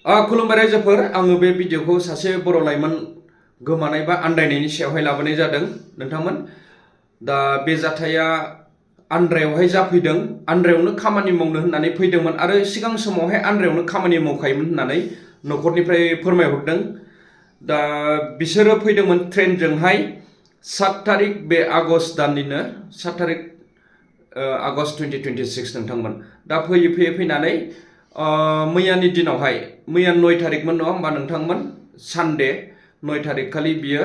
खुलुमबाय रायजोफोर आङो बे भिडिअखौ सासे बर' लाइमोन गोमानाय बा आन्दायनायनि सायावहाय लाबोनाय जादों नोंथांमोन। दा बे जाथाया आन्ध्रायावहाय जाफैदों। आन्ध्रायावनो खामानि मावनो होननानै फैदोंमोन आरो सिगां समावहाय आन्ध्रायावनो खामानि मावखायोमोन होननानै न'खरनिफ्राय फोरमायहरदों। दा बिसोरो फैदोंमोन ट्रेनजोंहाय 7 तारिख बे आगस्ट दाननिनो 7 तारिख आगस्ट 2026 नोंथांमोन। दा फैयै फैनानै मैयानि दिनावहाय मैया 9 तारिखमोन नङा होमबा नोंथांमोन, सानडे 9 तारिख खालि बियो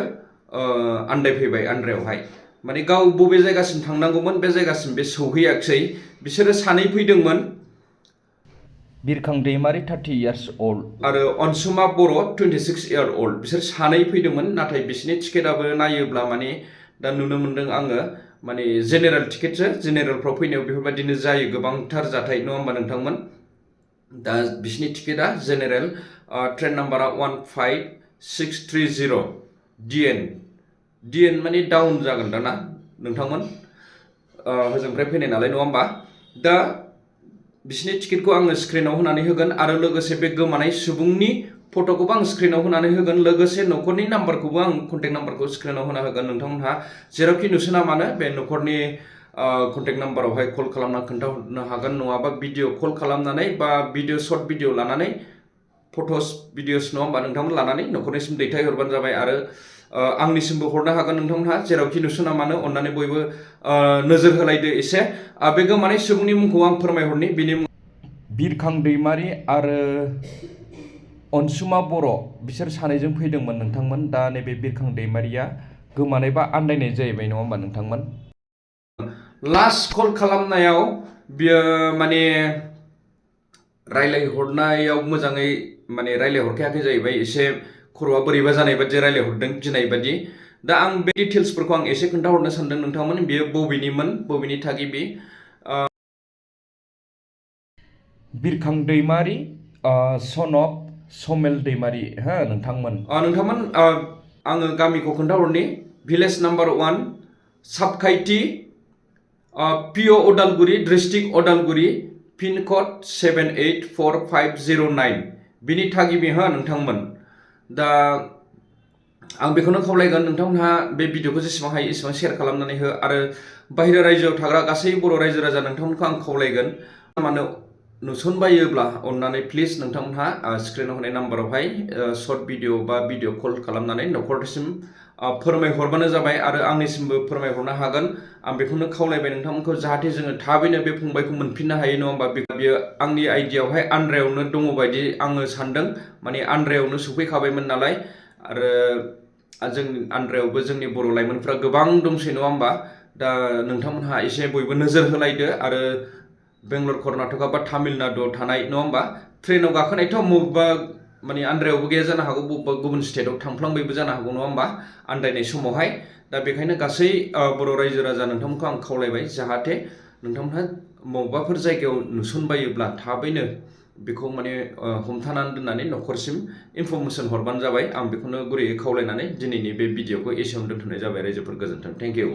आन्दायफैबाय आन्ध्रायावहाय। माने गाव बबे जायगासिम थांनांगौमोन बे जायगासिम बे सौहैयाखिसै। बिसोरो सानै फैदोंमोन, बिरखां दैमारि 30 years old आरो अनसुमा बर' 26 year old। बिसोर सानै फैदोंमोन, नाथाय बिसोरनि टिकेटआबो नायोब्ला माने दा नुनो मोनदों आङो माने जेनेरेल टिकेटसो। जेनेरेलफ्राव फैनायाव बेफोरबायदिनो जायो, गोबांथार जाथाय नङा होमबा नोंथांमोन। दा बिसोरनि टिकेटआ जेनेरेल, ट्रेन नाम्बारा 15630 DN माने डाउन जागोन दाना नोंथांमोन, हजोंनिफ्राय फैनाय नालाय नङा होमबा। दा बिसोरनि टिकेटखौ आङो स्क्रिनाव होनानै होगोन आरो लोगोसे बे गोमानाय सुबुंनि फट'खौबो आं स्क्रिनाव होनानै होगोन, लोगोसे न'खरनि नाम्बारखौबो आं कन्टेक्ट नाम्बारखौ स्क्रिनाव होना होगोन। नोंथांमोनहा जेरावखि नुसोना मानो बे न'खरनि कन्टेक्ट नाम्बारावहाय कल खालामना खोन्थाहरनो हागोन, नङाबा भिडिअ कल खालामनानै बा भिडिअ सर्ट भिडिअ लानानै फट'स भिडिअस नङा होमबा नोंथांमोन लानानै न'खरनिसिम दैथायहरबानो जाबाय। आरो आंनिसिमबो हरनो हागोन नोंथांमोनहा जेरावखि नुसोना मानो। अननानै बयबो नोजोर होलायदो एसे। बे गोमानाय सुबुंनि मुंखौ आं फोरमायहरनि। बिनि बिरखां दैमारि आरो अनसुमा बर' बिसोर सानैजों फैदोंमोन नोंथांमोन। दा नैबे बिरखां दैमारिया गोमानाय बा आन्दायनाय जाहैबाय नङा होमबा नोंथांमोन। लास्ट कल खालामनायाव बियो माने रायलायहरनायाव मोजाङै माने रायलायहरखायाखै जाहैबाय। एसे खर'आ बोरैबा जानाय बादि रायलायहरदों, गिनाय बादि। दा आं बे डिटेल्सफोरखौ आं एसे खोन्थाहरनो सानदों नोंथांमोन। बियो बबेनिमोन, बबेनि थागिबि। बिरखां दैमारि सन अफ समेल दैमारि हो नोंथांमोन। नोंथांमोन आङो गामिखौ खोन्थाहरनि। भिलेज नाम्बार 1 साबखाइथि, PO Udalguri, district Udalguri, pin code 784509 बिनि थागिबि हो नोंथांमोन। दा आं बेखौनो खावलायगोन नोंथांमोनहा बे भिडिअखौ जेसेबां हायो एसेबां शेयार खालामनानै हो। आरो बाहेरा रायजोआव थाग्रा गासै बर' रायजो राजा नोंथांमोनखौ आं खावलायगोन, मानो नुसनबायोब्ला अननानै प्लिज नोंथांमोनहा स्क्रिनाव होनाय नाम्बारावहाय सर्ट भिडिअ बा भिडिअ कल खालामनानै न'खरसिम फोरमायहरबानो जाबाय। आरो आंनिसिमबो फोरमायहरनो हागोन। आं बेखौनो खावलायबाय नोंथांमोनखौ, जाहाथे जोङो थाबैनो बे फंबायखौ मोनफिननो हायो नङा होमबा। बियो आंनि आइडियावहाय आन्ध्रायावनो दङ बायदि आङो सानदों, माने आन्ध्रायावनो सफैखाबायमोन नालाय। आरो जों आन्ध्रायावबो जोंनि बर' लाइमोनफ्रा गोबां दंसै नङा होमबा। दा नोंथांमोनहा एसे बयबो नोजोर होलायदो। आरो बेंगलर, कर्नाटका बा तामिलनाडुआव थानाय नङा होमबा, ट्रेनाव गाखोनायथ' बबेबा माने आन्ध्रायावबो गैया जानो हागौ, बबेबा गुबुन स्टेटआव थांफ्लांबायबो जानो हागौ नङा होमबा आन्दायनाय समावहाय। दा बेखायनो गासै बर' रायजो राजा नोंथांमोनखौ आं खावलायबाय, जाहाथे नोंथांमोनहा बबेबाफोर जायगायाव नुसनबायोब्ला थाबैनो बेखौ माने हमथानानै दोननानै न'खरसिम इनफरमेसन हरबानो जाबाय। आं बेखौनो गुरैयै खावलायनानै दिनैनि बे भिडिअखौ एसेयावनो दोनथ'नाय जाबाय रायजोफोर। गोजोन्थों, थेंक इउ।